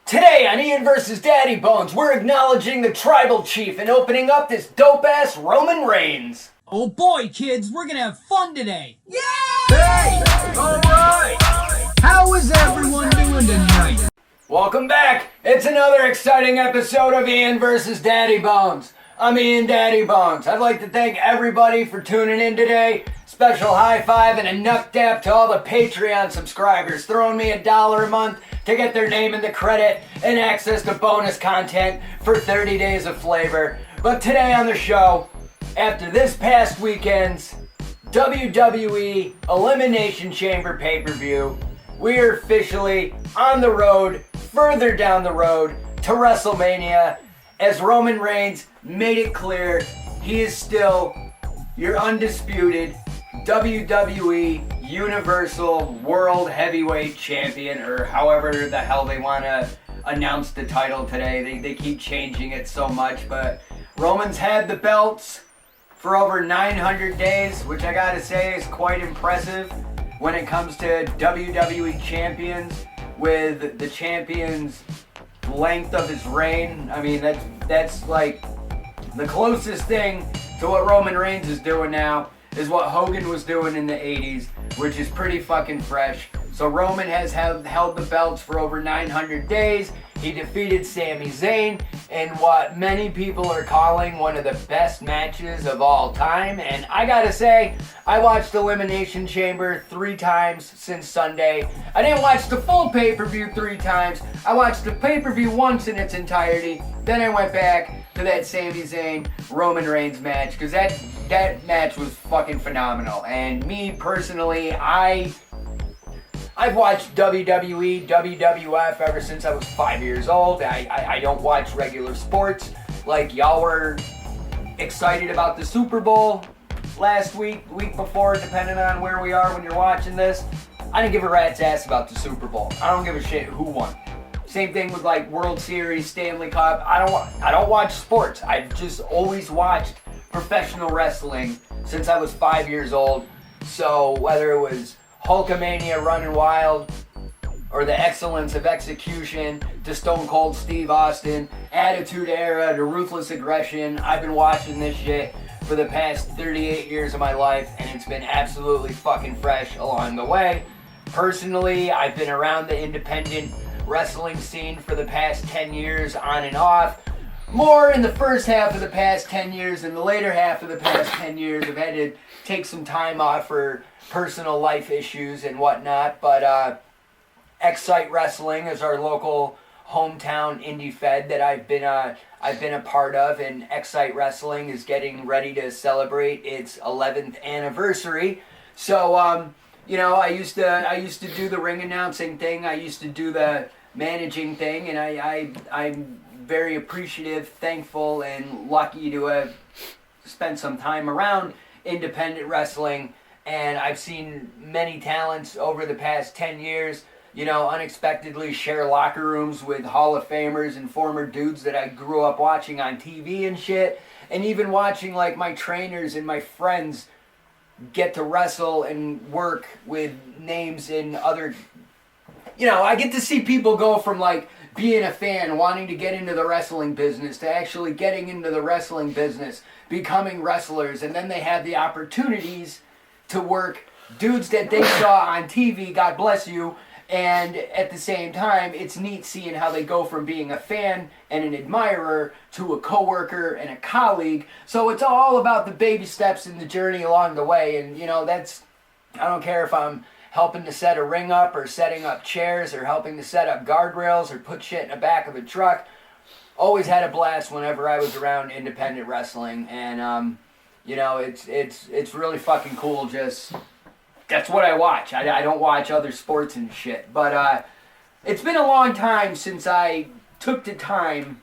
Today on Ian vs. Daddybones, we're acknowledging the tribal chief and opening up this dope-ass Roman Reigns. Oh boy, kids, we're gonna have fun today. Yay! Hey! Alright! How is everyone doing tonight? Welcome back! It's another exciting episode of Ian vs. Daddybones. I'm Ian Daddybones. I'd like to thank everybody for tuning in today. Special high five and a knuck dap to all the Patreon subscribers throwing me $1 a month to get their name in the credit and access to bonus content for 30 days of flavor. But today on the show, after this past weekend's WWE Elimination Chamber pay-per-view, we are officially on the road, further down the road to Wrestlemania, as Roman Reigns made it clear he is still your undisputed WWE Universal World Heavyweight Champion, or however the hell they want to announce the title today. They keep changing it so much, but Roman's had the belts for over 900 days, which I gotta say is quite impressive when it comes to WWE champions with the champion's length of his reign. I mean, that's like the closest thing to what Roman Reigns is doing now is what Hogan was doing in the 80s, which is pretty fucking fresh. So Roman has held the belts for over 900 days. He defeated Sami Zayn in what many people are calling one of the best matches of all time. And I gotta say, I watched Elimination Chamber 3 times since Sunday. I didn't watch the full pay-per-view 3 times. I watched the pay-per-view once in its entirety. Then I went back to that Sami Zayn Roman Reigns match, because that match was fucking phenomenal. And me personally, I've watched WWE, WWF ever since I was 5 years old. I don't watch regular sports like y'all were excited about the Super Bowl last week, the week before, depending on where we are when you're watching this. I didn't give a rat's ass about the Super Bowl. I don't give a shit who won. Same thing with like World Series, Stanley Cup. I don't watch sports. I've just always watched professional wrestling since I was 5 years old. So whether it was Hulkamania running wild, or the excellence of execution to Stone Cold Steve Austin, Attitude Era to Ruthless Aggression, I've been watching this shit for the past 38 years of my life, and it's been absolutely fucking fresh along the way. Personally, I've been around the independent wrestling scene for the past 10 years on and off. More in the first half of the past 10 years than the later half of the past 10 years. I've had to take some time off for personal life issues and whatnot, but Excite Wrestling is our local hometown indie fed that I've been a part of, and Excite Wrestling is getting ready to celebrate its 11th anniversary. So I used to do the ring announcing thing. I used to do the managing thing, and I'm very appreciative, thankful, and lucky to have spent some time around independent wrestling. And I've seen many talents over the past 10 years, unexpectedly share locker rooms with Hall of Famers and former dudes that I grew up watching on TV and shit. And even watching like my trainers and my friends get to wrestle and work with names in other, I get to see people go from like being a fan, wanting to get into the wrestling business, to actually getting into the wrestling business, becoming wrestlers, and then they have the opportunities to work dudes that they saw on TV, God bless you, and at the same time, it's neat seeing how they go from being a fan and an admirer to a coworker and a colleague. So it's all about the baby steps in the journey along the way, and I don't care if I'm helping to set a ring up or setting up chairs or helping to set up guardrails or put shit in the back of a truck. Always had a blast whenever I was around independent wrestling, and it's really fucking cool. Just that's what I watch. I don't watch other sports and shit, but it's been a long time since I took the time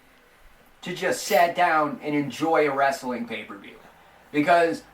to just sat down and enjoy a wrestling pay-per-view, because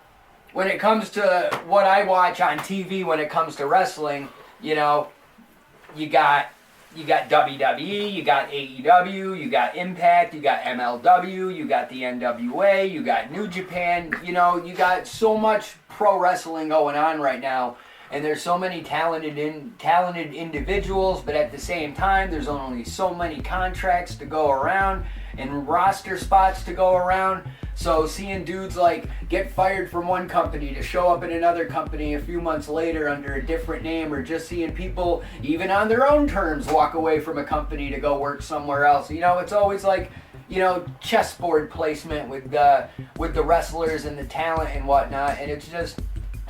when it comes to what I watch on TV, when it comes to wrestling, you got WWE, you got AEW, you got Impact, you got MLW, you got the NWA, you got New Japan, you got so much pro wrestling going on right now. and there's so many talented individuals, but at the same time, there's only so many contracts to go around and roster spots to go around. So seeing dudes like get fired from one company to show up in another company a few months later under a different name, or just seeing people even on their own terms walk away from a company to go work somewhere else. You know, it's always like, you know, chessboard placement with the wrestlers and the talent and whatnot. And it's just,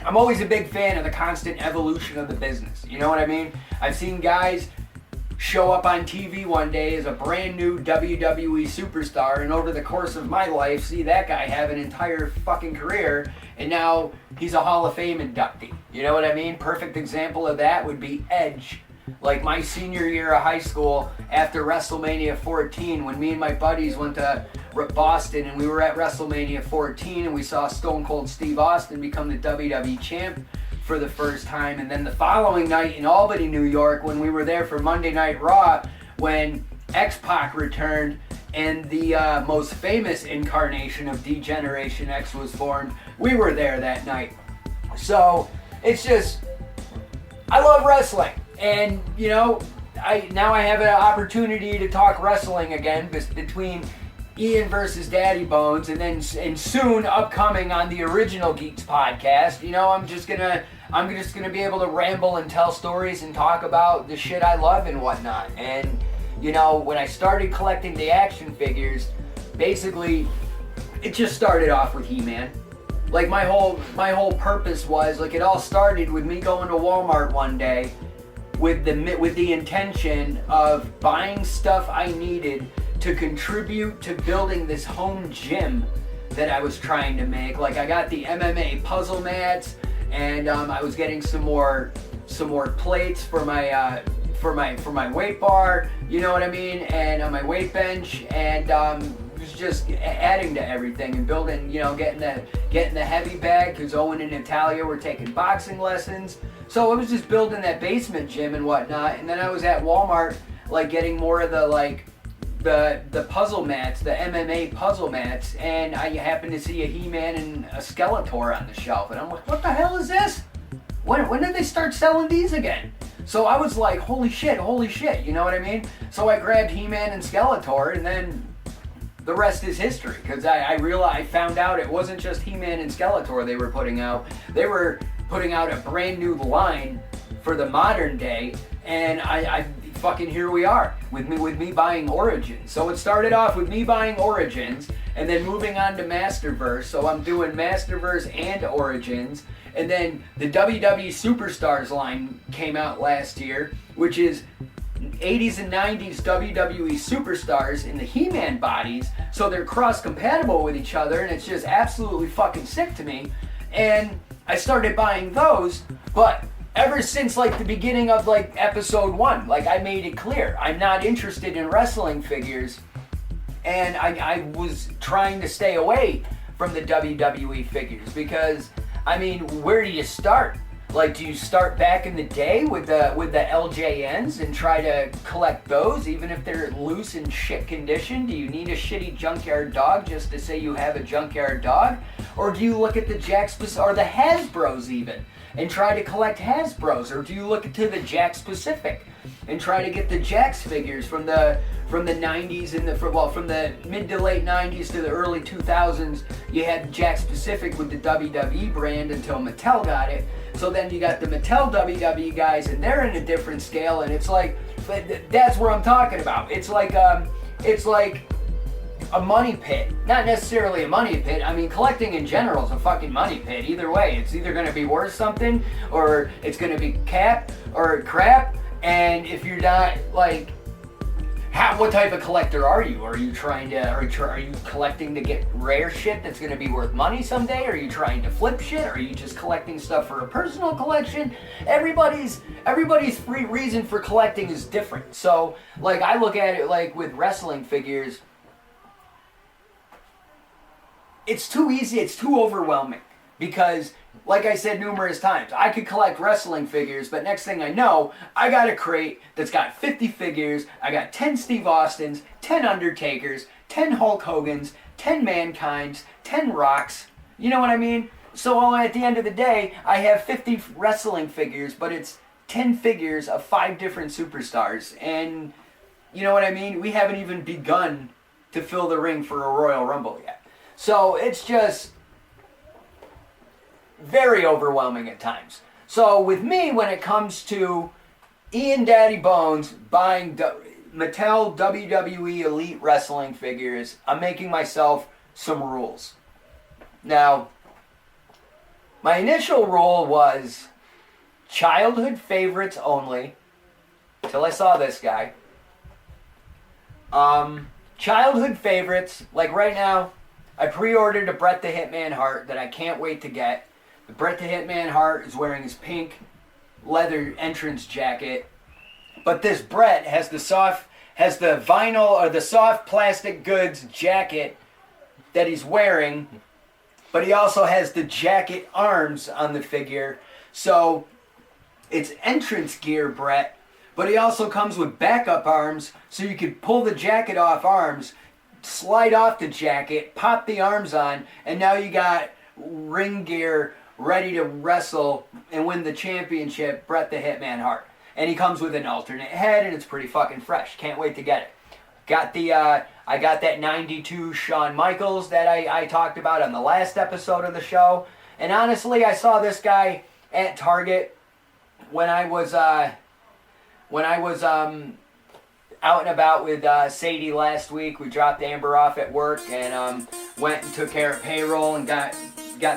I'm always a big fan of the constant evolution of the business. You know what I mean? I've seen guys show up on TV one day as a brand new WWE superstar, and over the course of my life, see that guy have an entire fucking career, and now he's a Hall of Fame inductee. You know what I mean? Perfect example of that would be Edge. Like my senior year of high school, after Wrestlemania 14, when me and my buddies went to Boston and we were at Wrestlemania 14 and we saw Stone Cold Steve Austin become the WWE champ for the first time. And then the following night in Albany, New York, when we were there for Monday Night Raw, when X-Pac returned and the most famous incarnation of D-Generation X was formed, we were there that night. So it's just, I love wrestling. And, you know, I have an opportunity to talk wrestling again between Ian versus Daddybones, and soon upcoming on the Original Geeks podcast. You know, I'm just gonna be able to ramble and tell stories and talk about the shit I love and whatnot. And, you know, when I started collecting the action figures, basically, it just started off with He-Man. Like my whole purpose was, like, it all started with me going to Walmart one day with the intention of buying stuff I needed to contribute to building this home gym that I was trying to make. Like, I got the MMA puzzle mats, and I was getting some more plates for my weight bar, you know what I mean, and my weight bench, and was just adding to everything and building, you know, getting the heavy bag, because Owen and Natalia were taking boxing lessons. So I was just building that basement gym and whatnot. And then I was at Walmart, like, getting more of the puzzle mats, the MMA puzzle mats, and I happened to see a He-Man and a Skeletor on the shelf, and I'm like, what the hell is this? When did they start selling these again? So I was like, holy shit, you know what I mean? So I grabbed He-Man and Skeletor, and then the rest is history, because I found out it wasn't just He-Man and Skeletor they were putting out. They were putting out a brand new line for the modern day, and I fucking, here we are with me buying Origins. So it started off with me buying Origins, and then moving on to Masterverse. So I'm doing Masterverse and Origins, and then the WWE Superstars line came out last year, which is 80s and 90s WWE Superstars in the He-Man bodies, so they're cross-compatible with each other, and it's just absolutely fucking sick to me. And I started buying those, but ever since, like, the beginning of, like, episode 1, like, I made it clear, I'm not interested in wrestling figures, and I was trying to stay away from the WWE figures, because, I mean, where do you start? Like, do you start back in the day with the LJNs and try to collect those, even if they're loose and shit condition? Do you need a shitty junkyard dog just to say you have a junkyard dog? Or do you look at the Jakks or the Hasbros even and try to collect Hasbros? Or do you look to the Jakks Pacific and try to get the Jakks figures from the 90s and from the mid to late 90s to the early 2000s? You had Jakks Pacific with the WWE brand until Mattel got it. So then you got the Mattel WWE guys, and they're in a different scale, and it's like, that's what I'm talking about. It's like a money pit. Not necessarily a money pit. I mean, collecting in general is a fucking money pit. Either way, it's either going to be worth something, or it's going to be crap. And if you're not, like, what type of collector are you? Are you collecting to get rare shit that's going to be worth money someday? Are you trying to flip shit? Are you just collecting stuff for a personal collection? Everybody's free reason for collecting is different. So, like, I look at it like with wrestling figures, it's too easy, it's too overwhelming, because, like I said numerous times, I could collect wrestling figures, but next thing I know, I got a crate that's got 50 figures, I got 10 Steve Austins, 10 Undertakers, 10 Hulk Hogans, 10 Mankinds, 10 Rocks, you know what I mean? So at the end of the day, I have 50 wrestling figures, but it's 10 figures of 5 different superstars. And you know what I mean? We haven't even begun to fill the ring for a Royal Rumble yet. So it's just very overwhelming at times. So with me, when it comes to Ian Daddybones buying Mattel WWE Elite Wrestling figures, I'm making myself some rules. Now, my initial rule was childhood favorites only, till I saw this guy. Childhood favorites, like right now, I pre-ordered a Bret the Hitman Hart that I can't wait to get. The Bret the Hitman Hart is wearing his pink leather entrance jacket, but this Bret has the vinyl or the soft plastic goods jacket that he's wearing, but he also has the jacket arms on the figure, so it's entrance gear Bret, but he also comes with backup arms, so you could pull the jacket off arms, slide off the jacket, pop the arms on, and now you got ring gear ready to wrestle and win the championship, Bret the Hitman Hart. And he comes with an alternate head, and it's pretty fucking fresh. Can't wait to get it. I got that 92 Shawn Michaels that I talked about on the last episode of the show. And honestly, I saw this guy at Target when I was out and about with Sadie last week. We dropped Amber off at work and went and took care of payroll and got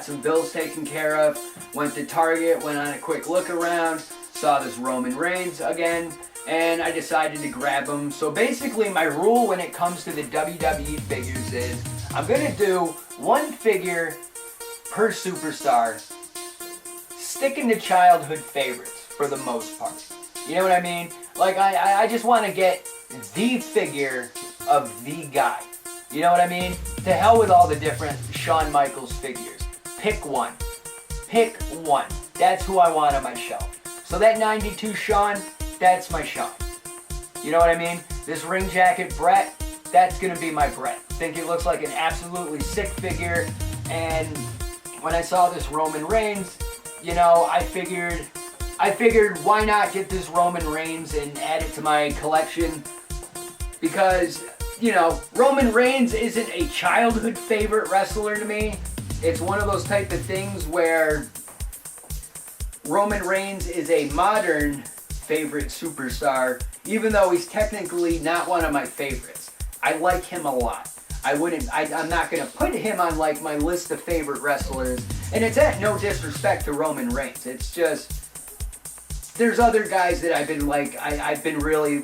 some bills taken care of. Went to Target, went on a quick look around, saw this Roman Reigns again, and I decided to grab him. So basically my rule when it comes to the WWE figures is I'm going to do one figure per superstar, sticking to childhood favorites for the most part. You know what I mean? Like, I just want to get the figure of the guy. You know what I mean? To hell with all the different Shawn Michaels figures. Pick one. Pick one. That's who I want on my shelf. So that 92 Shawn, that's my Shawn. You know what I mean? This ring jacket Bret, that's going to be my Bret. Think it looks like an absolutely sick figure. And when I saw this Roman Reigns, you know, I figured why not get this Roman Reigns and add it to my collection? Because, you know, Roman Reigns isn't a childhood favorite wrestler to me. It's one of those type of things where Roman Reigns is a modern favorite superstar, even though he's technically not one of my favorites. I like him a lot. I'm not going to put him on like my list of favorite wrestlers, and it's at no disrespect to Roman Reigns. It's just, there's other guys that I've been really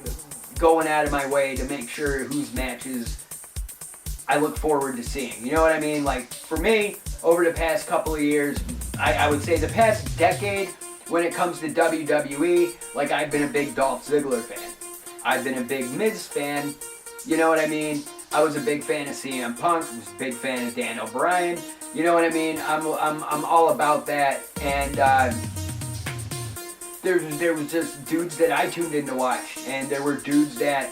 going out of my way to make sure whose matches I look forward to seeing. You know what I mean? Like, for me, over the past couple of years, I would say the past decade, when it comes to WWE, like, I've been a big Dolph Ziggler fan. I've been a big Miz fan. You know what I mean? I was a big fan of CM Punk. I was a big fan of Dan O'Brien. You know what I mean? I'm all about that. And there was just dudes that I tuned in to watch, and there were dudes that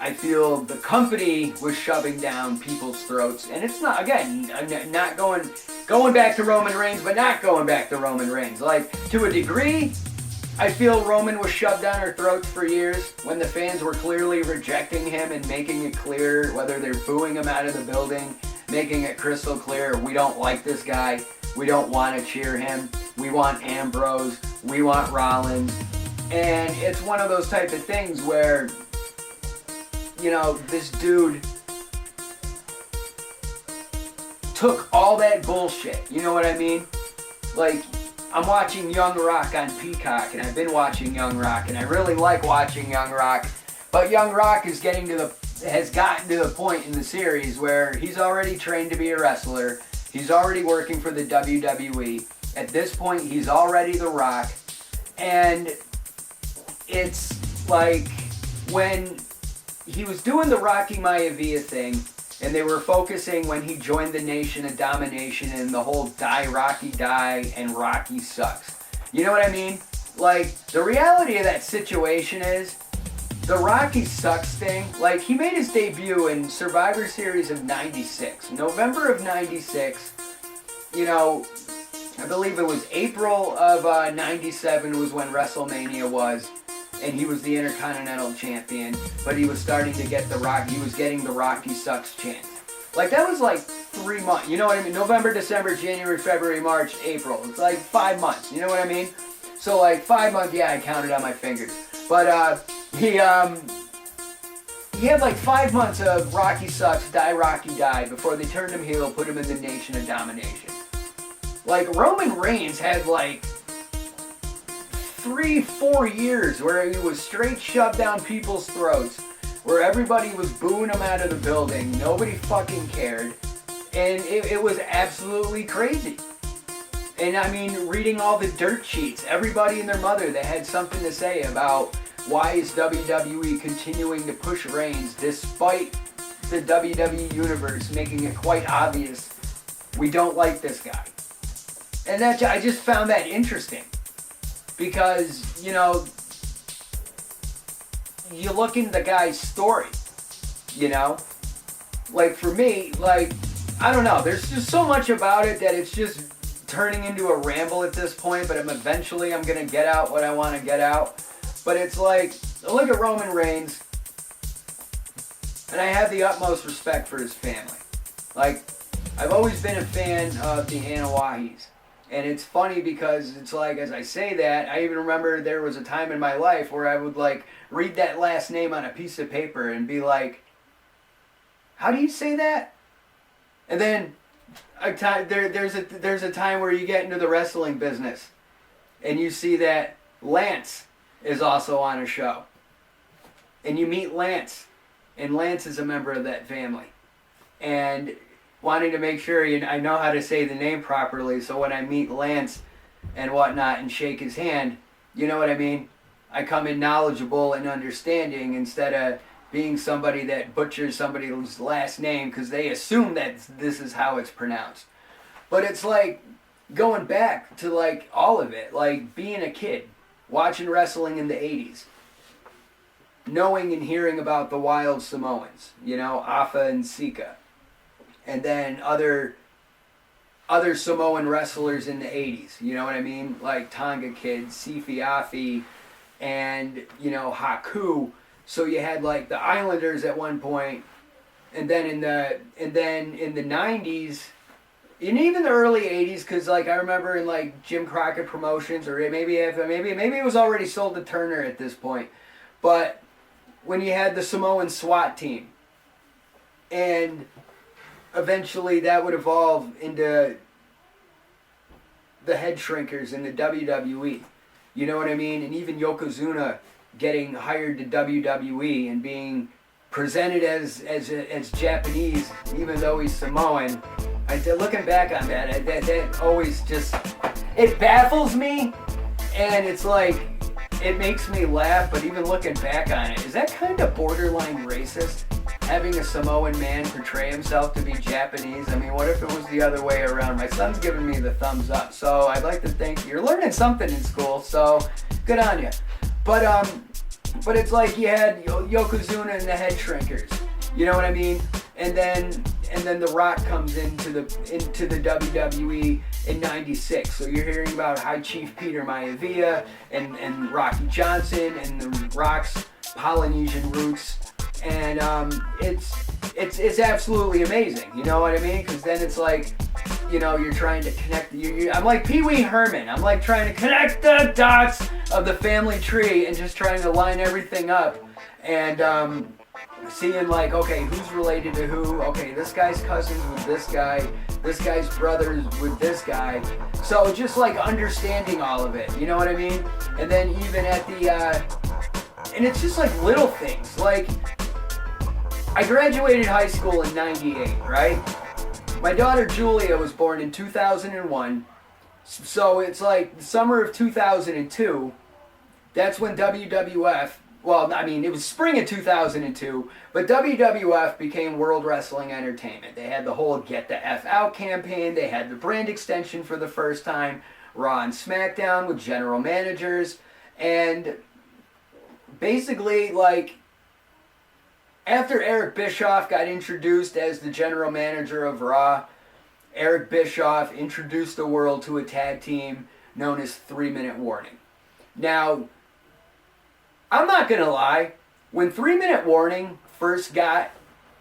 I feel the company was shoving down people's throats. And it's not, again, I'm not going back to Roman Reigns, but not going back to Roman Reigns. Like, to a degree, I feel Roman was shoved down our throats for years when the fans were clearly rejecting him and making it clear, whether they're booing him out of the building, making it crystal clear, we don't like this guy, we don't want to cheer him, we want Ambrose, we want Rollins. And it's one of those type of things where, you know, this dude took all that bullshit, you know what I mean? Like, I'm watching Young Rock on Peacock, and I've been watching Young Rock, and I really like watching Young Rock, but Young Rock has gotten to the point in the series where he's already trained to be a wrestler, he's already working for the WWE, at this point he's already The Rock, and it's like when he was doing the Rocky Maivia thing, and they were focusing when he joined the Nation of Domination and the whole die Rocky die and Rocky sucks. You know what I mean? Like, the reality of that situation is, the Rocky sucks thing, like, he made his debut in Survivor Series of 96. November of 96, you know, I believe it was April of 97 was when WrestleMania was, and he was the Intercontinental Champion, but he was starting to get he was getting the Rocky Sucks chant. Like, that was like 3 months, you know what I mean? November, December, January, February, March, April. It's like 5 months, you know what I mean? So like 5 months, yeah, I counted on my fingers. But he had like 5 months of Rocky Sucks, Die Rocky Die, before they turned him heel, put him in the Nation of Domination. Like, Roman Reigns had like 3-4 years where he was straight shoved down people's throats, where everybody was booing him out of the building, nobody fucking cared, and it was absolutely crazy. And I mean, reading all the dirt sheets, everybody and their mother that had something to say about why is WWE continuing to push Reigns despite the WWE Universe making it quite obvious we don't like this guy. And that, I just found that interesting because, you know, you look into the guy's story, you know? Like, for me, like, I don't know, there's just so much about it that it's just turning into a ramble at this point, but eventually I'm going to get out what I want to get out. But it's like, look at Roman Reigns, and I have the utmost respect for his family. Like, I've always been a fan of the Anawahis. And it's funny because it's like, as I say that, I even remember there was a time in my life where I would like read that last name on a piece of paper and be like, how do you say that? And then there's a time where you get into the wrestling business and you see that Lance is also on a show. And you meet Lance, and Lance is a member of that family. And wanting to make sure I know how to say the name properly, so when I meet Lance and whatnot and shake his hand, you know what I mean? I come in knowledgeable and understanding instead of being somebody that butchers somebody's last name because they assume that this is how it's pronounced. But it's like going back to like all of it, like being a kid, watching wrestling in the 80s, knowing and hearing about the Wild Samoans, you know, Afa and Sika. And then other Samoan wrestlers in the 80s, you know what I mean? Like Tonga Kid, Sifi Afi, and, you know, Haku. So you had like the Islanders at one point, and then in the 90s, and even the early 80s, because like I remember in like Jim Crockett Promotions, or maybe it was already sold to Turner at this point, but when you had the Samoan SWAT team, and eventually that would evolve into the Head Shrinkers in the WWE. You know what I mean? And even Yokozuna getting hired to WWE and being presented as Japanese, even though he's Samoan. Looking back on that, that always just, it baffles me, and it's like, it makes me laugh, but even looking back on it, is that kind of borderline racist? Having a Samoan man portray himself to be Japanese? I mean, what if it was the other way around? My son's giving me the thumbs up, so I'd like to think you're learning something in school, so good on you. But it's like you had Yokozuna and the Head Shrinkers, you know what I mean? And then The Rock comes into the WWE in '96. So you're hearing about High Chief Peter Maivia and Rocky Johnson and The Rock's Polynesian roots. And it's absolutely amazing, you know what I mean? Because then it's like, you know, you're trying to connect. I'm like Pee Wee Herman. I'm like trying to connect the dots of the family tree and just trying to line everything up. And seeing like, okay, who's related to who? Okay, this guy's cousins with this guy's brothers with this guy. So just like understanding all of it, you know what I mean? And then even at the, and it's just like little things. Like, I graduated high school in '98, right? My daughter Julia was born in 2001. So it's like the summer of 2002. That's when WWF, well, I mean, it was spring of 2002, but WWF became World Wrestling Entertainment. They had the whole Get the F Out campaign. They had the brand extension for the first time, Raw and SmackDown with general managers. And basically, like, after Eric Bischoff got introduced as the general manager of Raw, Eric Bischoff introduced the world to a tag team known as 3 Minute Warning. Now, I'm not going to lie, when 3 Minute Warning first got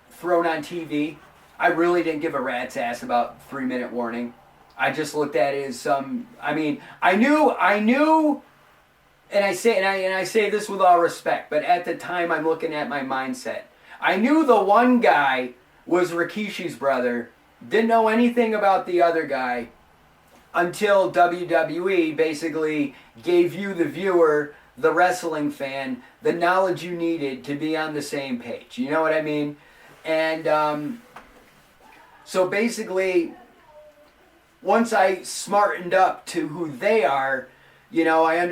thrown on TV, I really didn't give a rat's ass about 3 Minute Warning. I just looked at it as some, I knew, and I say this with all respect, but at the time I'm looking at my mindset. I knew the one guy was Rikishi's brother, didn't know anything about the other guy until WWE basically gave you, the viewer, the wrestling fan, the knowledge you needed to be on the same page. You know what I mean? And so basically, once I smartened up to who they are, you know, I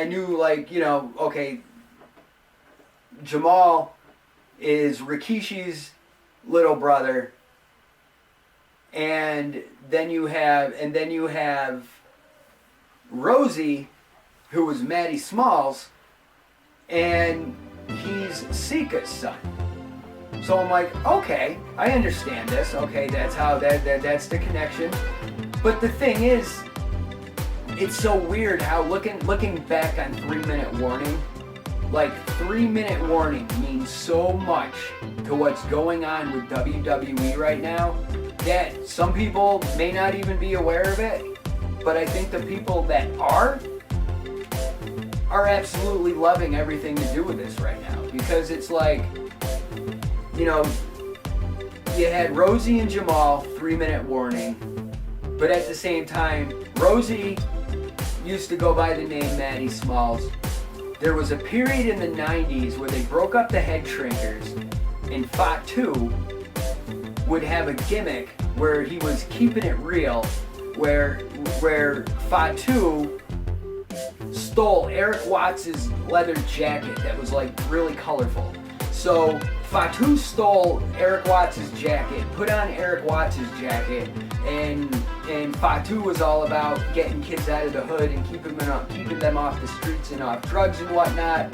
knew, like, you know, okay, Jamal is Rikishi's little brother, and then you have Rosie, who was Maddie Smalls, and he's Sika's son. So I'm like, okay, I understand this. Okay, that's how that's the connection. But the thing is, it's so weird how looking back on 3 Minute Warning, like 3 Minute Warning means so much to what's going on with WWE right now that some people may not even be aware of it. But I think the people that are absolutely loving everything to do with this right now, because it's like, you know, you had Rosie and Jamal, 3 Minute Warning, but at the same time, Rosie used to go by the name Maddie Smalls. There was a period in the 90s where they broke up the Head Shrinkers, and Fatu would have a gimmick where he was keeping it real, where Fatu stole Eric Watts' leather jacket that was like really colorful. So Fatu stole Eric Watts' jacket, put on Eric Watts' jacket, and Fatu was all about getting kids out of the hood and keeping them off the streets and off drugs and whatnot.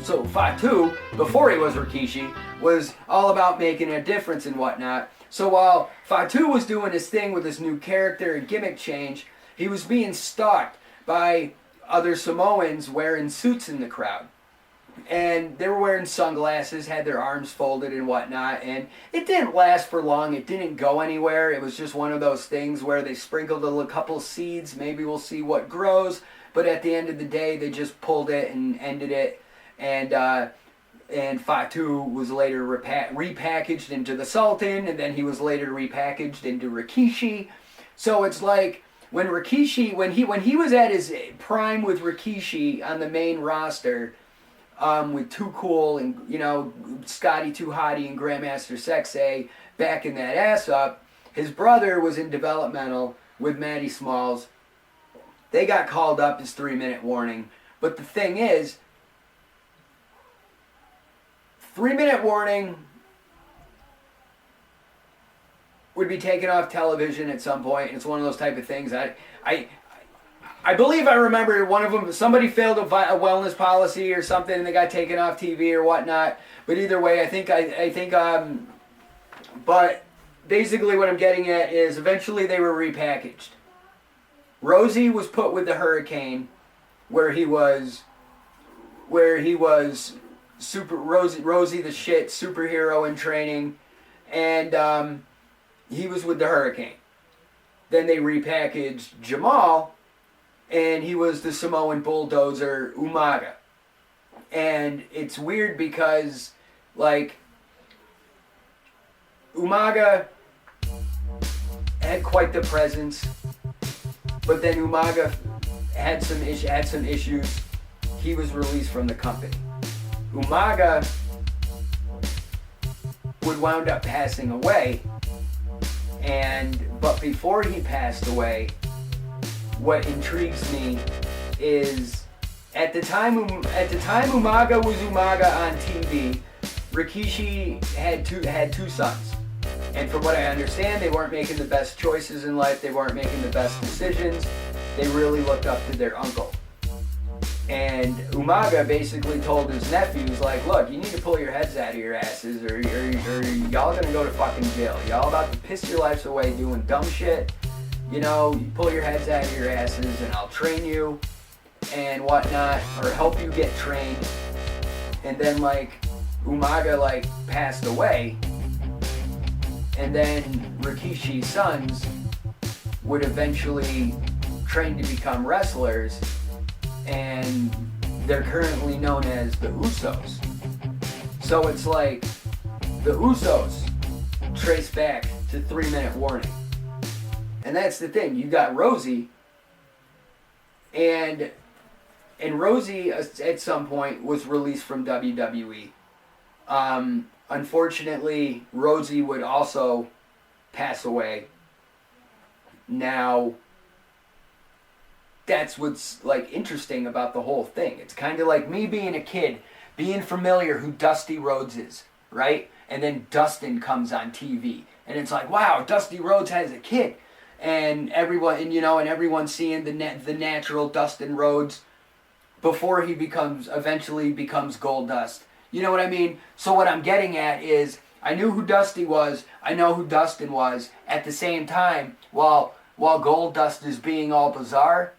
So Fatu, before he was Rikishi, was all about making a difference and whatnot. So while Fatu was doing his thing with his new character and gimmick change, he was being stalked by other Samoans wearing suits in the crowd. And they were wearing sunglasses, had their arms folded and whatnot, and it didn't last for long. It didn't go anywhere. It was just one of those things where they sprinkled a couple seeds. Maybe we'll see what grows. But at the end of the day, they just pulled it and ended it. And Fatu was later repackaged into the Sultan, and then he was later repackaged into Rikishi. So it's like when Rikishi, when he was at his prime with Rikishi on the main roster, with Too Cool and, you know, Scotty Too Hottie and Grandmaster Sexay backing that ass up, his brother was in developmental with Maddie Smalls. They got called up as 3 Minute Warning. But the thing is, 3 Minute Warning would be taken off television at some point, and it's one of those type of things. I believe I remember one of them, somebody failed a wellness policy or something and they got taken off TV or whatnot. But either way, but basically what I'm getting at is eventually they were repackaged. Rosie was put with the Hurricane, where he was Rosie the shit, superhero in training, and he was with the Hurricane. Then they repackaged Jamal, and he was the Samoan bulldozer Umaga. And it's weird because, like, Umaga had quite the presence, but then Umaga had some issues. He was released from the company. Umaga would wound up passing away, but before he passed away, what intrigues me is at the time Umaga was Umaga on TV, Rikishi had two sons. And from what I understand, they weren't making the best choices in life, they weren't making the best decisions. They really looked up to their uncle. And Umaga basically told his nephews, like, look, you need to pull your heads out of your asses or y'all gonna go to fucking jail. Y'all about to piss your lives away doing dumb shit. You know, you pull your heads out of your asses and I'll train you and whatnot, or help you get trained. And then, like, Umaga, like, passed away. And then Rikishi's sons would eventually train to become wrestlers. And they're currently known as the Usos. So it's like the Usos trace back to 3-minute warning. And that's the thing. You got Rosie, and Rosie at some point was released from WWE. Unfortunately, Rosie would also pass away. Now, that's what's like interesting about the whole thing. It's kind of like me being a kid, being familiar who Dusty Rhodes is, right? And then Dustin comes on TV, and it's like, wow, Dusty Rhodes has a kid, and everyone's seeing the natural Dustin Rhodes before he eventually becomes Goldust. You know what I mean? So what I'm getting at is, I knew who Dusty was, I know who Dustin was. At the same time, while Goldust is being all bizarre,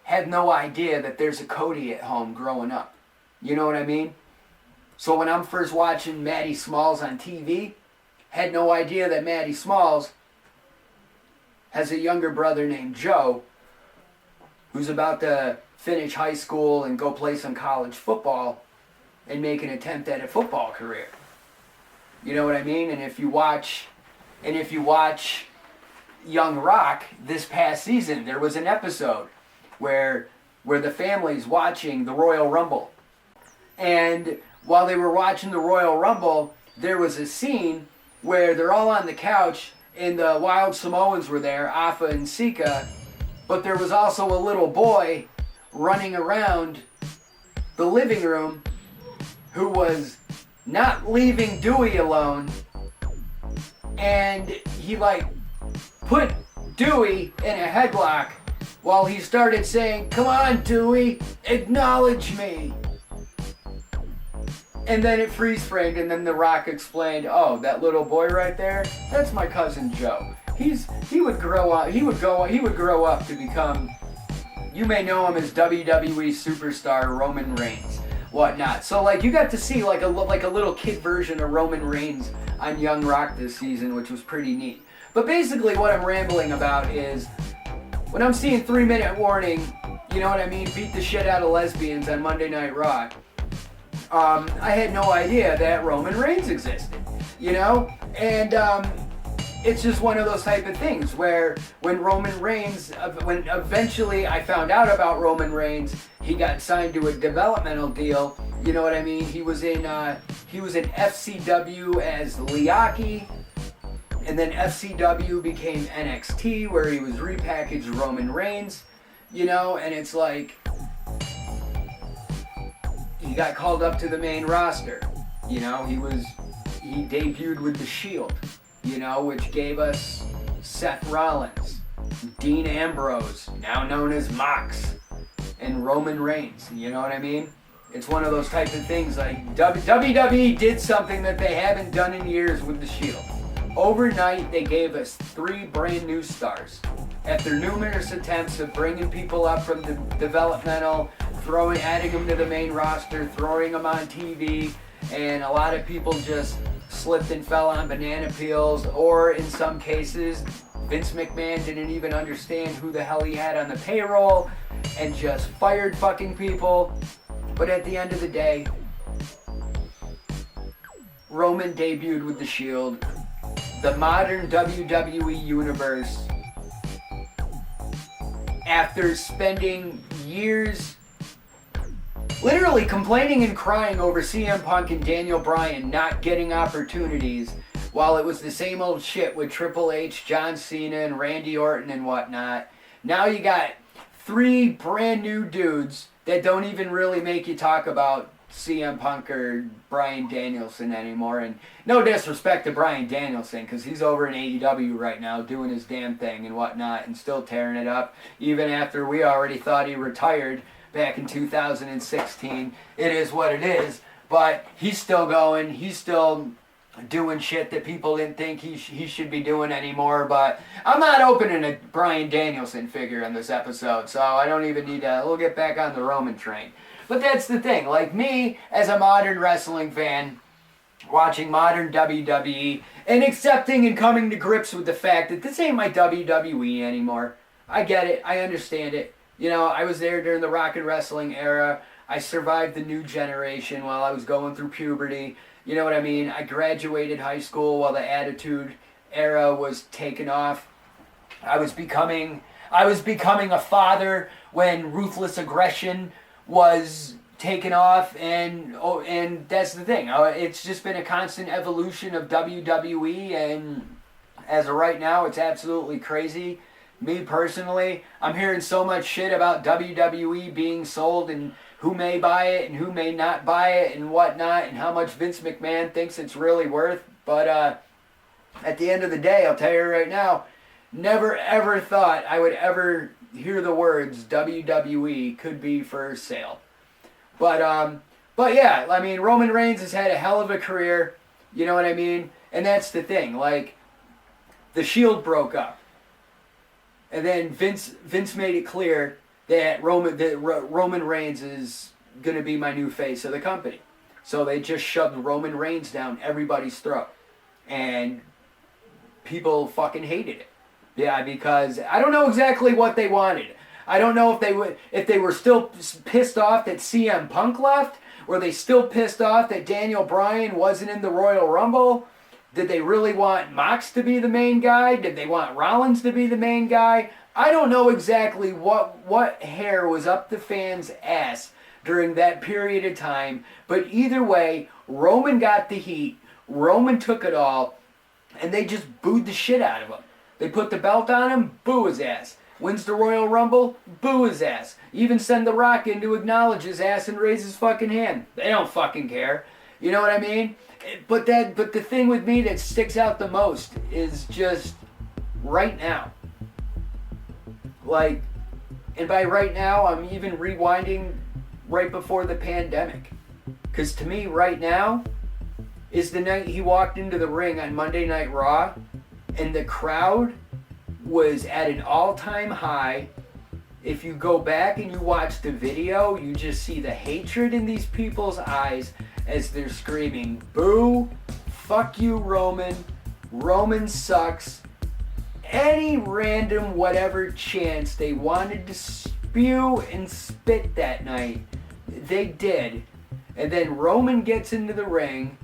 had no idea that there's a Cody at home growing up. You know what I mean? So when I'm first watching Matty Smalls on TV, had no idea that Matty Smalls has a younger brother named Joe who's about to finish high school and go play some college football and make an attempt at a football career. You know what I mean? And if you watch Young Rock this past season, there was an episode where the family's watching the Royal Rumble. And while they were watching the Royal Rumble, there was a scene where they're all on the couch and the Wild Samoans were there, Afa and Sika, but there was also a little boy running around the living room who was not leaving Dewey alone, and he like put Dewey in a headlock while he started saying, "Come on, Dewey, acknowledge me." And then it freeze framed, and then The Rock explained, "Oh, that little boy right there, that's my cousin Joe. He would grow up to become, you may know him as WWE superstar Roman Reigns, whatnot." So like you got to see like a little kid version of Roman Reigns on Young Rock this season, which was pretty neat. But basically what I'm rambling about is, when I'm seeing 3-minute warning, you know what I mean, beat the shit out of lesbians on Monday Night Raw, I had no idea that Roman Reigns existed, you know? And it's just one of those type of things where when eventually I found out about Roman Reigns, he got signed to a developmental deal, you know what I mean? He was in FCW as Liaki, and then FCW became NXT, where he was repackaged Roman Reigns, you know, and it's like, he got called up to the main roster, you know, he debuted with the Shield, you know, which gave us Seth Rollins, Dean Ambrose, now known as Mox, and Roman Reigns, you know what I mean? It's one of those type of things, like, WWE did something that they haven't done in years with the Shield. Overnight, they gave us 3 brand new stars. After numerous attempts of bringing people up from the developmental, adding them to the main roster, throwing them on TV, and a lot of people just slipped and fell on banana peels, or in some cases, Vince McMahon didn't even understand who the hell he had on the payroll and just fired fucking people. But at the end of the day, Roman debuted with the Shield. The modern WWE Universe, after spending years literally complaining and crying over CM Punk and Daniel Bryan not getting opportunities, while it was the same old shit with Triple H, John Cena, and Randy Orton and whatnot, now you got 3 brand new dudes that don't even really make you talk about CM Punk or Bryan Danielson anymore. And no disrespect to Bryan Danielson, because he's over in AEW right now doing his damn thing and whatnot and still tearing it up, even after we already thought he retired back in 2016. It is what it is. But he's still going. He's still doing shit that people didn't think he should be doing anymore. But I'm not opening a Bryan Danielson figure in this episode, so I don't even need to. We'll get back on the Roman train. But that's the thing. Like me, as a modern wrestling fan, watching modern WWE and accepting and coming to grips with the fact that this ain't my WWE anymore. I get it. I understand it. You know, I was there during the rock and wrestling era. I survived the new generation while I was going through puberty. You know what I mean? I graduated high school while the Attitude Era was taking off. I was becoming a father when Ruthless Aggression was taken off, and that's the thing. It's just been a constant evolution of WWE, and as of right now, it's absolutely crazy. Me personally, I'm hearing so much shit about WWE being sold and who may buy it and who may not buy it and whatnot, and how much Vince McMahon thinks it's really worth. But at the end of the day, I'll tell you right now, never ever thought I would ever hear the words WWE could be for sale. But yeah, I mean, Roman Reigns has had a hell of a career, you know what I mean? And that's the thing, like, the Shield broke up. And then Vince made it clear that Roman Reigns is going to be my new face of the company. So they just shoved Roman Reigns down everybody's throat. And people fucking hated it. Yeah, because I don't know exactly what they wanted. I don't know if they were still pissed off that CM Punk left. Were they still pissed off that Daniel Bryan wasn't in the Royal Rumble? Did they really want Mox to be the main guy? Did they want Rollins to be the main guy? I don't know exactly what hair was up the fans' ass during that period of time. But either way, Roman got the heat. Roman took it all. And they just booed the shit out of him. They put the belt on him, boo his ass. Wins the Royal Rumble, boo his ass. Even send The Rock in to acknowledge his ass and raise his fucking hand. They don't fucking care. You know what I mean? But the thing with me that sticks out the most is just right now. Like, and by right now, I'm even rewinding right before the pandemic. Because to me, right now, is the night he walked into the ring on Monday Night Raw, and the crowd was at an all-time high. If you go back and you watch the video, you just see the hatred in these people's eyes as they're screaming, boo, fuck you, Roman, Roman sucks. Any random whatever chance they wanted to spew and spit that night, they did. And then Roman gets into the ring,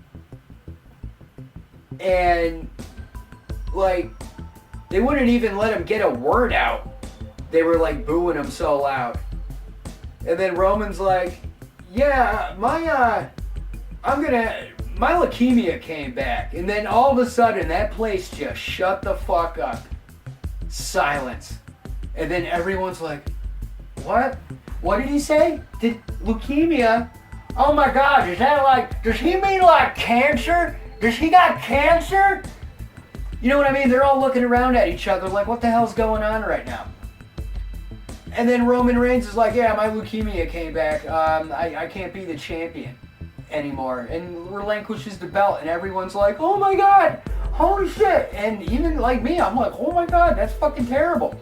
and like, they wouldn't even let him get a word out. They were like booing him so loud. And then Roman's like, yeah, my leukemia came back. And then all of a sudden, that place just shut the fuck up. Silence. And then everyone's like, what? What did he say? Did leukemia? Oh my God, is that like, does he mean like cancer? Does he got cancer? You know what I mean? They're all looking around at each other like, what the hell's going on right now? And then Roman Reigns is like, yeah, my leukemia came back. I can't be the champion anymore. And relinquishes the belt. And everyone's like, oh my God, holy shit. And even like me, I'm like, oh my God, that's fucking terrible.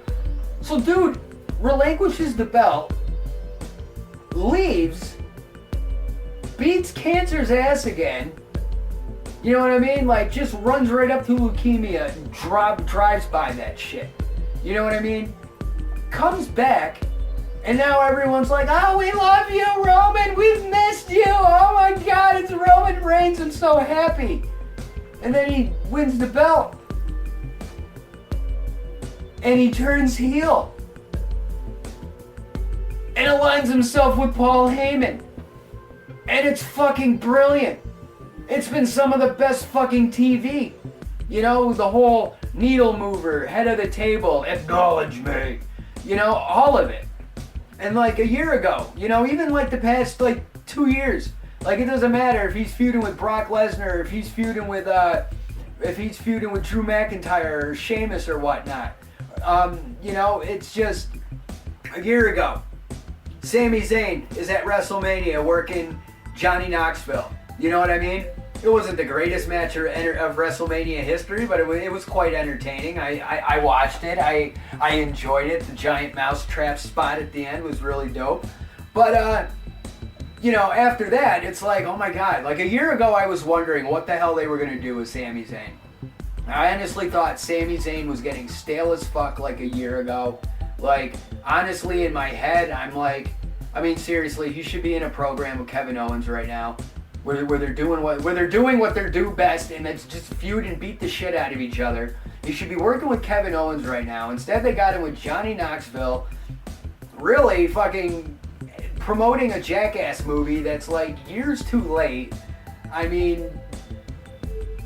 So dude relinquishes the belt, leaves, beats cancer's ass again. You know what I mean? Like, just runs right up to leukemia and drives by that shit. You know what I mean? Comes back, and now everyone's like, oh, we love you, Roman. We've missed you. Oh my God, it's Roman Reigns. I'm so happy. And then he wins the belt. And he turns heel. And aligns himself with Paul Heyman. And it's fucking brilliant. It's been some of the best fucking TV. You know, the whole needle mover, head of the table, acknowledge me. You know, all of it. And like a year ago, you know, even like the past like 2 years, like it doesn't matter if he's feuding with Brock Lesnar, if he's feuding with Drew McIntyre or Sheamus or whatnot. You know, it's just a year ago. Sami Zayn is at WrestleMania working Johnny Knoxville. You know what I mean? It wasn't the greatest match of WrestleMania history, but it was quite entertaining. I watched it. I enjoyed it. The giant mousetrap spot at the end was really dope. But, you know, after that, it's like, oh my God. Like a year ago, I was wondering what the hell they were going to do with Sami Zayn. I honestly thought Sami Zayn was getting stale as fuck like a year ago. Like, honestly, in my head, I'm like, I mean, seriously, he should be in a program with Kevin Owens right now, where they're doing what they do best, and that's just feud and beat the shit out of each other. He should be working with Kevin Owens right now. Instead, they got him with Johnny Knoxville, really fucking promoting a Jackass movie that's like years too late. I mean,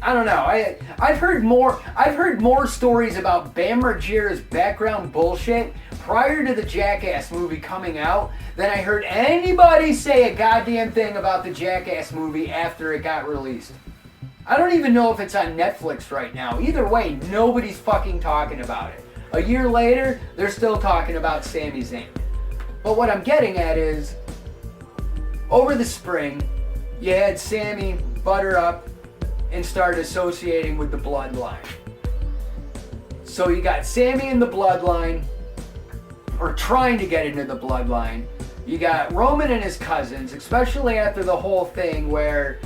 I don't know. I've heard more stories about Bam Margera's background bullshit prior to the Jackass movie coming out than I heard anybody say a goddamn thing about the Jackass movie after it got released. I don't even know if it's on Netflix right now. Either way, nobody's fucking talking about it. A year later, they're still talking about Sami Zayn. But what I'm getting at is, over the spring, you had Sami butter up and start associating with the Bloodline. So you got Sami in the Bloodline, or trying to get into the Bloodline. You got Roman and his cousins, especially after the whole thing where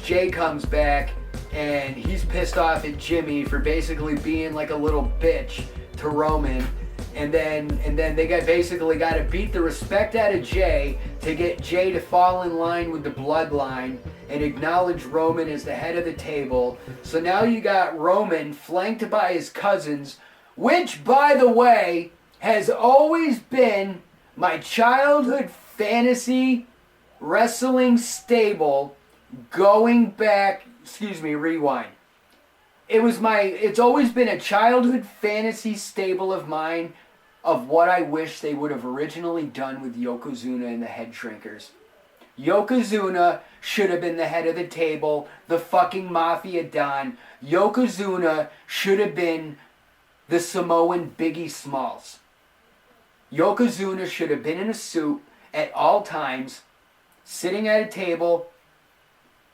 Jay comes back and he's pissed off at Jimmy for basically being like a little bitch to Roman. And then they basically got to beat the respect out of Jay to get Jay to fall in line with the Bloodline and acknowledge Roman as the head of the table. So now you got Roman flanked by his cousins, which, by the way, has always been my childhood fantasy wrestling stable going back, rewind. It's always been a childhood fantasy stable of mine of what I wish they would have originally done with Yokozuna and the Head Shrinkers. Yokozuna should have been the head of the table, the fucking Mafia Don. Yokozuna should have been the Samoan Biggie Smalls. Yokozuna should have been in a suit at all times, sitting at a table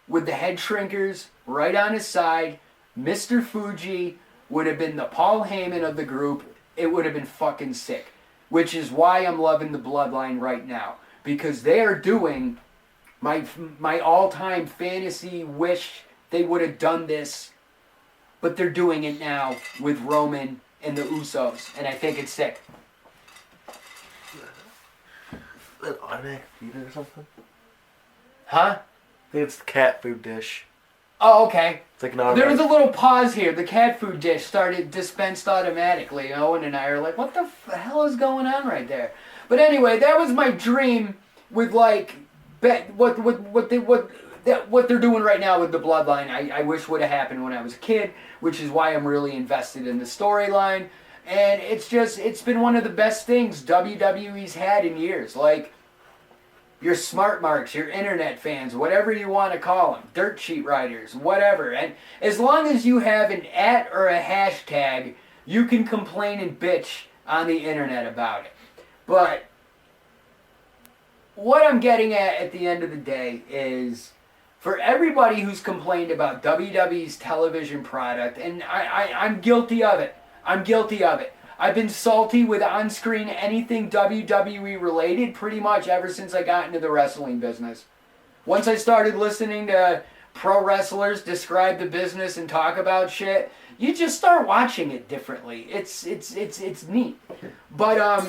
with the Head Shrinkers right on his side. Mr. Fuji would have been the Paul Heyman of the group. It would have been fucking sick. Which is why I'm loving the Bloodline right now. Because they are doing my all-time fantasy wish they would have done this. But they're doing it now with Roman and the Usos. And I think it's sick. An automatic feeder or something? Huh? I think it's the cat food dish. Oh, okay. It's like an automatic. There was a little pause here. The cat food dish started dispensed automatically. Owen and I are like, what the hell is going on right there? But anyway, that was my dream with like what they're doing right now with the Bloodline. I wish would have happened when I was a kid, which is why I'm really invested in the storyline. And it's been one of the best things WWE's had in years. Like, your smart marks, your internet fans, whatever you want to call them, dirt sheet writers, whatever. And as long as you have an @ or a hashtag, you can complain and bitch on the internet about it. But what I'm getting at the end of the day is, for everybody who's complained about WWE's television product, and I'm guilty of it. I'm guilty of it. I've been salty with on-screen anything WWE related pretty much ever since I got into the wrestling business. Once I started listening to pro wrestlers describe the business and talk about shit, you just start watching it differently. It's neat. But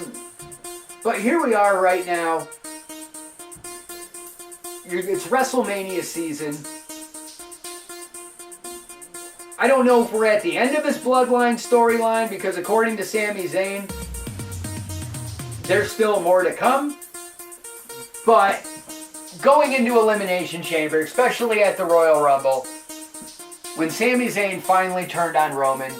here we are right now. It's WrestleMania season. I don't know if we're at the end of this Bloodline storyline, because according to Sami Zayn, there's still more to come. But going into Elimination Chamber, especially at the Royal Rumble, when Sami Zayn finally turned on Roman,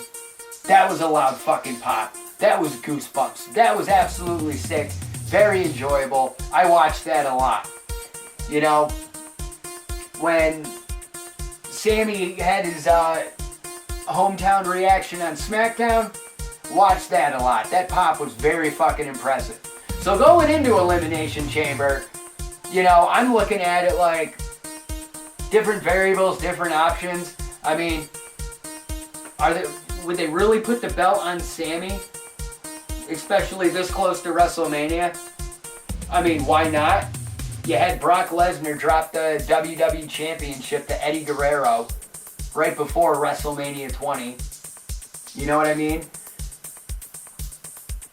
that was a loud fucking pop. That was goosebumps. That was absolutely sick. Very enjoyable. I watched that a lot. You know, when Sami had his hometown reaction on SmackDown, watched that a lot. That pop was very fucking impressive. So going into Elimination Chamber, you know, I'm looking at it like different variables, different options. I mean, would they really put the belt on Sammy? Especially this close to WrestleMania? I mean, why not? You had Brock Lesnar drop the WWE Championship to Eddie Guerrero right before WrestleMania 20. You know what I mean?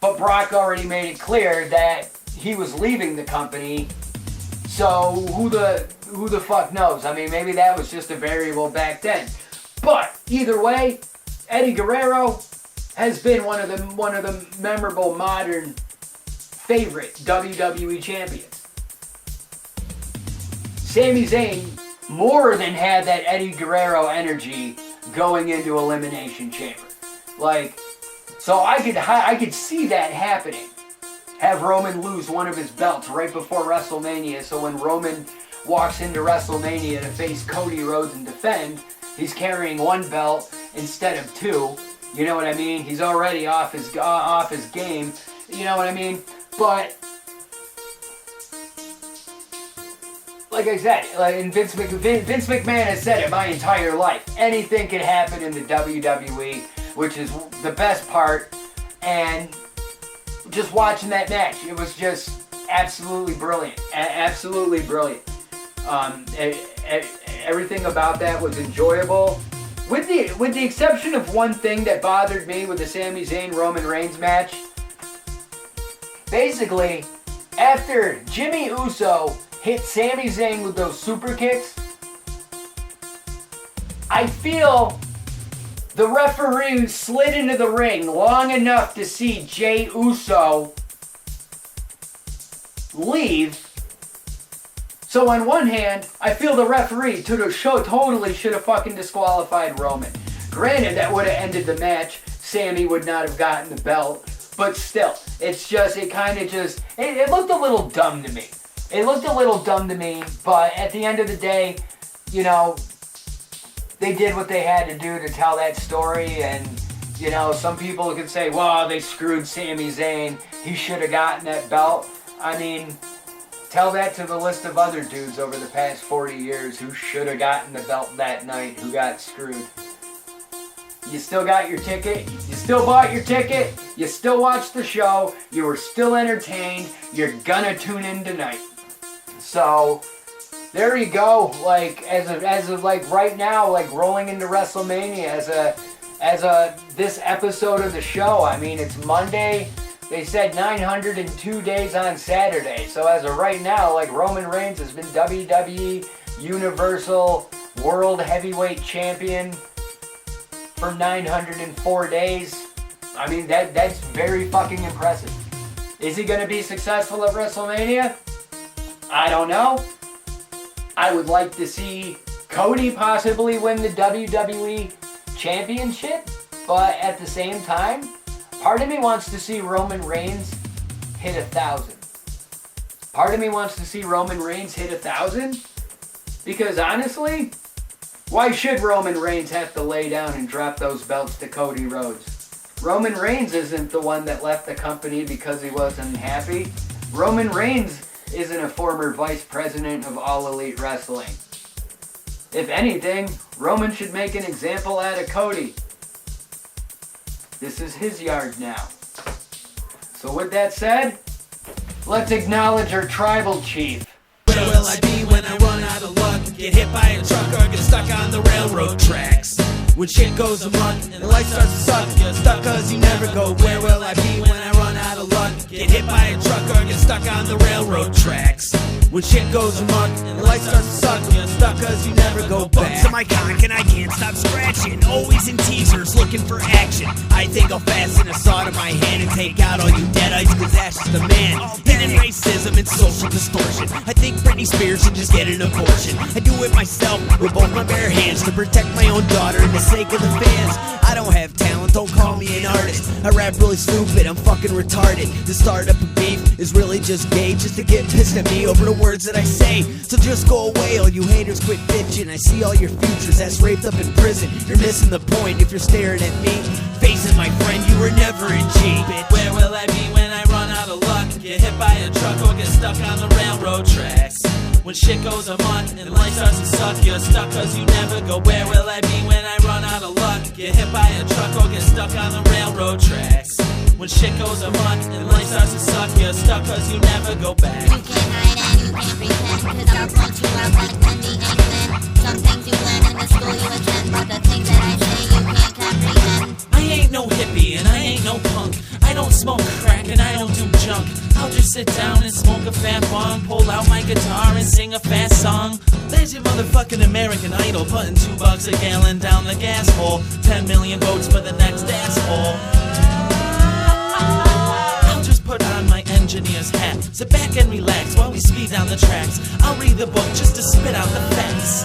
But Brock already made it clear that he was leaving the company, so who the fuck knows? I mean, maybe that was just a variable back then. But either way, Eddie Guerrero has been one of the memorable modern favorite WWE champions. Sami Zayn more than had that Eddie Guerrero energy going into Elimination Chamber. Like, so I could see that happening. Have Roman lose one of his belts right before WrestleMania, so when Roman walks into WrestleMania to face Cody Rhodes and defend, he's carrying one belt instead of two. You know what I mean? He's already off his game. You know what I mean? But like I said, and Vince McMahon has said it my entire life. Anything can happen in the WWE, which is the best part. And just watching that match, it was just absolutely brilliant. Absolutely brilliant. Everything about that was enjoyable. With the exception of one thing that bothered me with the Sami Zayn Roman Reigns match. Basically, after Jimmy Uso hit Sami Zayn with those super kicks, I feel the referee slid into the ring long enough to see Jey Uso leave. So on one hand, I feel the referee totally should have fucking disqualified Roman. Granted, that would have ended the match. Sammy would not have gotten the belt. But still, it looked a little dumb to me. It looked a little dumb to me, but at the end of the day, you know, they did what they had to do to tell that story, and, you know, some people could say, well, they screwed Sami Zayn. He should have gotten that belt. I mean, tell that to the list of other dudes over the past 40 years who should have gotten the belt that night, who got screwed. You still got your ticket, you still bought your ticket, you still watched the show, you were still entertained, you're gonna tune in tonight. So, there you go, like, as of like right now, like rolling into WrestleMania this episode of the show. I mean, it's Monday, they said 902 days on Saturday, so as of right now, like, Roman Reigns has been WWE Universal World Heavyweight Champion for 904 days. I mean, that's very fucking impressive. Is he gonna be successful at WrestleMania? I don't know. I would like to see Cody possibly win the WWE Championship, but at the same time, part of me wants to see Roman Reigns hit 1,000. Part of me wants to see Roman Reigns hit 1,000, because honestly, why should Roman Reigns have to lay down and drop those belts to Cody Rhodes? Roman Reigns isn't the one that left the company because he wasn't happy. Roman Reigns isn't a former vice president of All Elite Wrestling. If anything, Roman should make an example out of Cody. This is his yard now. So with that said, let's acknowledge our tribal chief. Where will I be when I run out of luck? Get hit by a truck or get stuck on the railroad tracks? When shit goes amok and life starts to suck, you're stuck cause you never go. Where will I be when I run out of luck? Get hit by a truck or get stuck on the railroad tracks? When shit goes amok and life starts to suck, you're stuck cause you never go back. Bumps in my cock and I can't stop scratching. Always in teasers looking for action. I think I'll fasten a saw to my hand and take out all you deadites, cause that's just the man. Hidden racism and social distortion. I think Britney Spears should just get an abortion. I do it myself with both my bare hands to protect my own daughter and the sake of the fans. I don't have talent, don't call me an artist. I rap really stupid, I'm fucking retarded. To start up a beef is really just gay, just to get pissed at me over the words that I say. So just go away, all you haters, quit bitching. I see all your futures that's raped up in prison. You're missing the point if you're staring at me. Face it, my friend, you were never in G. Where will I be when I run out of luck? get hit by a truck or get stuck on the railroad tracks. When shit goes amok and life starts to suck, you're stuck cause you never go. Where will I be when I run out of luck? Get hit by a truck or get stuck on the railroad tracks. When shit goes amok and life starts to suck, you're stuck cause you never go back. You can't hide and you can't pretend, cause I'll punch you out like Wendy England. Some things you learn in the school you attend, but the things that I say you can't comprehend. I ain't no hippie and I ain't no punk. I don't smoke crack and I don't do junk. I'll just sit down and smoke a fat bong, pull out my guitar and sing a fast song. There's your motherfucking American Idol, putting $2 a gallon down the gas hole. 10 million votes for the next asshole. I'll just put on my engineer's hat, sit back and relax while we speed down the tracks. I'll read the book just to spit out the facts.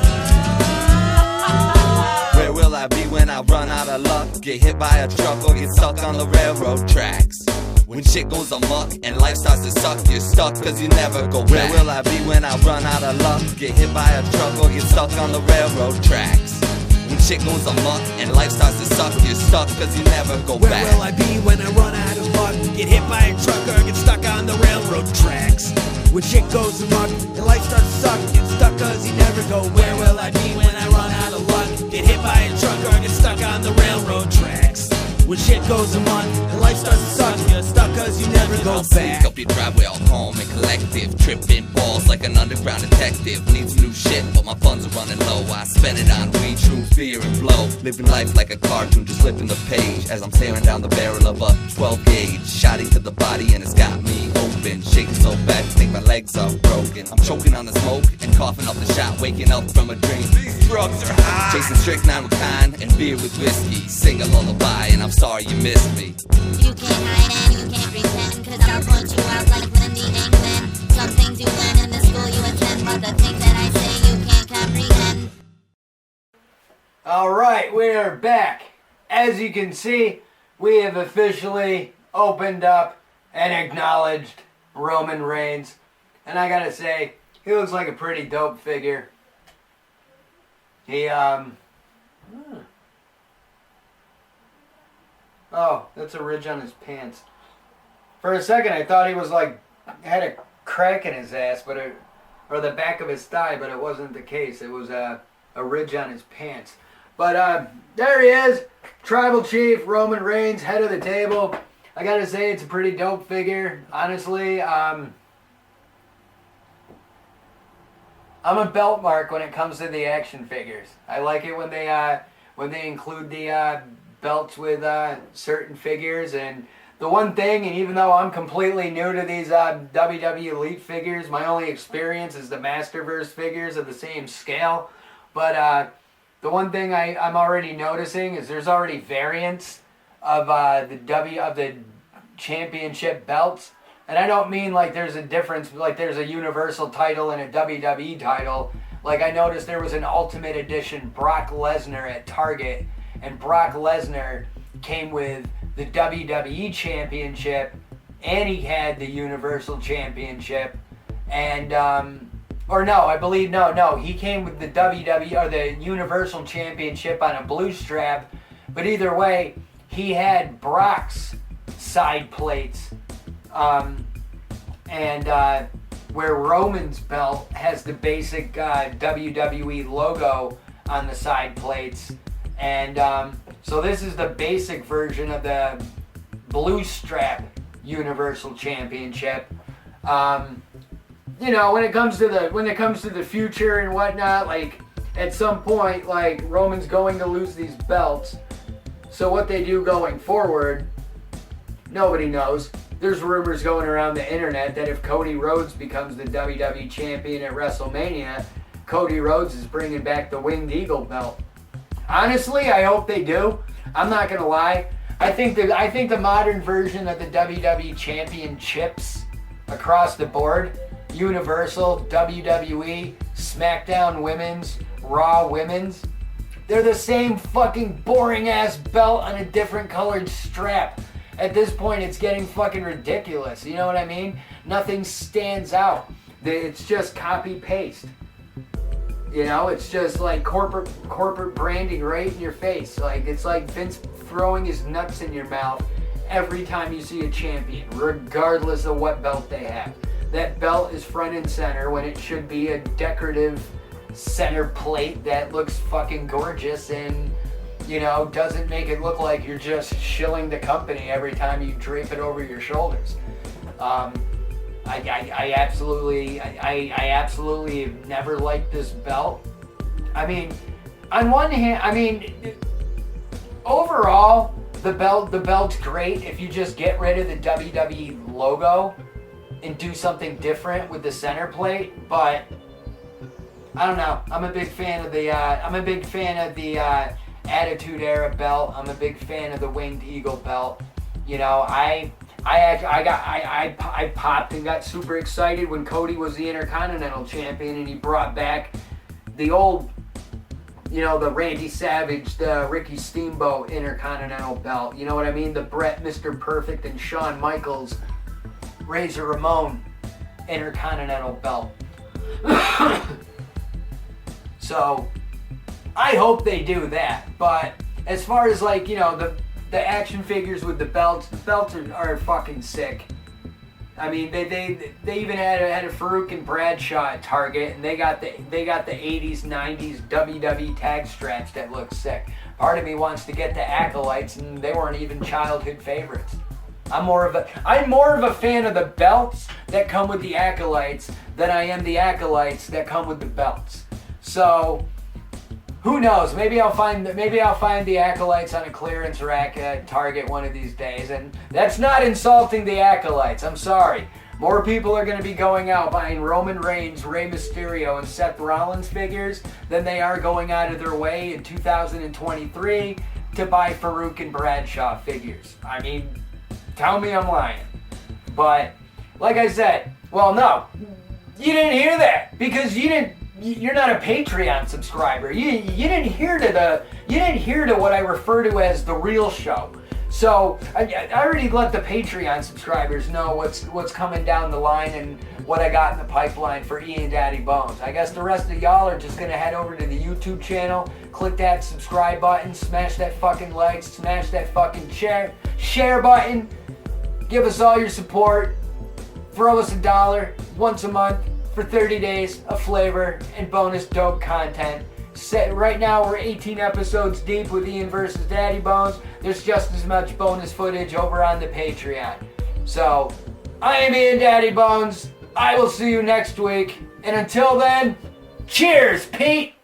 Where will I be when I run out of luck? Get hit by a truck or get stuck on the railroad tracks. When shit goes amok and life starts to suck, you're stuck cause you never go back. Where will I be when I run out of luck? Get hit by a truck or get stuck on the railroad tracks. When shit goes amok and life starts to suck, you're stuck cause you never go Where back. will I be when I run out of luck? Get hit by a truck or get stuck on the railroad tracks. When shit goes amok and life starts to suck, get stuck cause you never go. Where will I be when I run out of luck? Get hit by a truck or get stuck on the railroad tracks. When shit goes amok and life starts to suck, you're stuck cause you never go I'll sneak back. up your driveway all calm and collective, tripping balls like an underground detective. Need some new shit but my funds are running low. I spend it on weed, truth, fear and blow. Living life like a cartoon, just flipping the page as I'm staring down the barrel of a 12 gauge. Shotty to the body and it's got me open, shaking so bad I think my legs are broken. I'm choking on the smoke and coughing up the shot, waking up from a dream. These drugs are high. Chasing strychnine with kind and beer with whiskey. Sing a lullaby and I'm sorry you missed me. You can't hide and you can't pretend, cause I'll punch you out like Wendy England. Some things you learn in the school you attend, but the things that I say you can't comprehend. Alright, we are back. As you can see, we have officially opened up and acknowledged Roman Reigns. And I gotta say, he looks like a pretty dope figure. He, Oh, that's a ridge on his pants. For a second, I thought he was like, had a crack in his ass, or the back of his thigh, but it wasn't the case. It was a ridge on his pants. But there he is, Tribal Chief Roman Reigns, head of the table. I gotta say, it's a pretty dope figure. Honestly, I'm a belt mark when it comes to the action figures. I like it when they include the belts with certain figures. And the one thing, and even though I'm completely new to these WWE Elite figures, my only experience is the Masterverse figures of the same scale. But the one thing I'm already noticing is there's already variants of the championship belts. And I don't mean like there's a difference, like there's a Universal title and a WWE title. Like I noticed there was an Ultimate Edition Brock Lesnar at Target, and Brock Lesnar came with the WWE Championship, and he had the Universal Championship, and he came with the WWE or the Universal Championship on a blue strap, but either way, he had Brock's side plates, where Roman's belt has the basic WWE logo on the side plates. And so this is the basic version of the blue strap Universal Championship. You know, when it comes to the future and whatnot, like at some point, like Roman's going to lose these belts. So what they do going forward, nobody knows. There's rumors going around the internet that if Cody Rhodes becomes the WWE champion at WrestleMania, Cody Rhodes is bringing back the Winged Eagle belt. Honestly, I hope they do. I'm not gonna lie. I think the modern version of the WWE championships across the board, Universal, WWE, SmackDown Women's, Raw Women's, they're the same fucking boring ass belt on a different colored strap. At this point, it's getting fucking ridiculous. You know what I mean? Nothing stands out. It's just copy paste. You know, it's just like corporate branding right in your face. Like it's like Vince throwing his nuts in your mouth every time you see a champion, regardless of what belt they have. That belt is front and center when it should be a decorative center plate that looks fucking gorgeous and, you know, doesn't make it look like you're just shilling the company every time you drape it over your shoulders. I absolutely have never liked this belt. I mean, on one hand, I mean, overall, the belt's great if you just get rid of the WWE logo and do something different with the center plate. But I don't know. I'm a big fan of the Attitude Era belt. I'm a big fan of the Winged Eagle belt. You know, I popped and got super excited when Cody was the Intercontinental Champion and he brought back the old, you know, the Randy Savage, the Ricky Steamboat Intercontinental belt. You know what I mean? The Bret, Mr. Perfect, and Shawn Michaels, Razor Ramon Intercontinental belt. So, I hope they do that. But as far as, like, you know, the action figures with the belts are fucking sick. I mean, they even had a Farouk and Bradshaw at Target, and they got the 80s, 90s WWE tag straps that look sick. Part of me wants to get the Acolytes, and they weren't even childhood favorites. I'm more of a fan of the belts that come with the Acolytes than I am the Acolytes that come with the belts. So, who knows? Maybe I'll find the Acolytes on a clearance rack at Target one of these days, and that's not insulting the Acolytes. I'm sorry. More people are going to be going out buying Roman Reigns, Rey Mysterio, and Seth Rollins figures than they are going out of their way in 2023 to buy Farouk and Bradshaw figures. I mean, tell me I'm lying. But like I said, well, no, you didn't hear that because you're not a Patreon subscriber. You didn't hear to what I refer to as the real show. So I already let the Patreon subscribers know what's coming down the line and what I got in the pipeline for Ian Daddybones. I guess the rest of y'all are just gonna head over to the YouTube channel, click that subscribe button, smash that fucking like, smash that fucking share button, give us all your support, throw us $1 once a month for 30 days of flavor and bonus dope content. Right now we're 18 episodes deep with Ian versus Daddybones. There's just as much bonus footage over on the Patreon. So, I am Ian Daddybones. I will see you next week. And until then, cheers, Pete!